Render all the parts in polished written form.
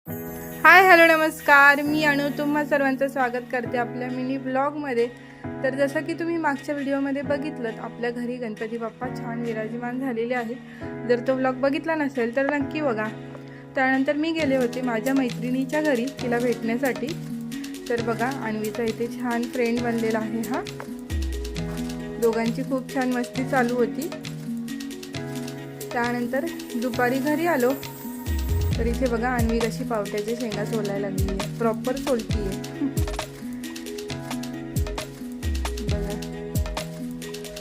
Hi hello नमस्कार, मी अनु तुम्हा सर्वांचं स्वागत करते आपल्या मिनी ब्लॉगमध्ये। तर जसं की तुम्ही मागच्या व्हिडिओमध्ये बघितलं, आपल्या घरी गणपती बाप्पा छान विराजमान झालेले आहेत। जर तो ब्लॉग बघितला नसेल तर नक्की बघा। त्यानंतर मी गेले होते माझ्या मैत्रिणीच्या घरी तिला भेटण्यासाठी। तर बघा, अन्वीचा इथे छान फ्रेंड बनलेला आहे हा। दोघांची खूप छान मस्ती चालू होती। त्यानंतर दुपारी घरी आलो तर इथे बघा, अन्वी कशी पावट्याच्या शेंगा सोलायला लागली आहे, प्रॉपर सोलती आहे। बघा,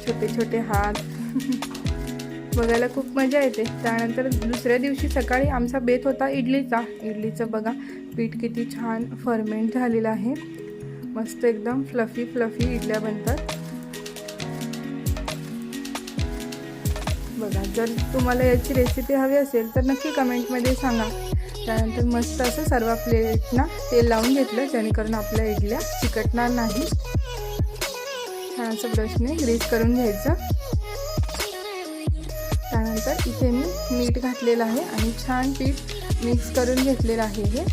छोटे छोटे हात बघायला खूप मजा येते। त्यानंतर दुसऱ्या दिवशी सकाळी आमचा बेत होता इडलीचं बघा, पीठ किती छान फर्मेंट झालेलं आहे। मस्त एकदम फ्लफी इडल्या बनतात बघा। जर तुम्हाला याची रेसिपी हवी असेल तर नक्की कमेंटमध्ये सांगा। त्यानंतर मस्त असं सर्व प्लेटना तेल लावून घेतलं, जेणेकरून आपल्या इडल्या चिकटणार नाही। छान असं ब्रशने ग्रीस करून घ्यायचं। त्यानंतर इथे मी मीठ घातलेलं आहे आणि छान पीठ मिक्स करून घेतलेलं आहे हे।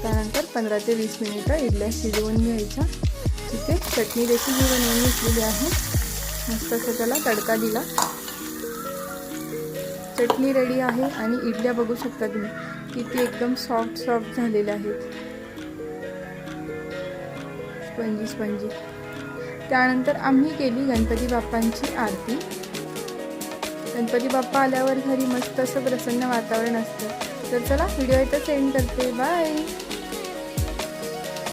त्यानंतर 15 ते 20 मिनिटं इडल्या शिजवून घ्यायच्या। इथे चटणी देखील मी बनवून घेतलेली आहे। मस्त असं त्याला तडका दिला। चटणी रेडी आहे आणि इडल्या बघू शकता तुम्ही किती एकदम सॉफ्ट झालेल्या आहेत, स्पंजी। त्यानंतर आम्ही केली गणपती बाप्पांची आरती। गणपती बाप्पा आल्यावर घरी मस्त असं प्रसन्न वातावरण असतं। तर चला, व्हिडिओ इथं एंड करते। बाय।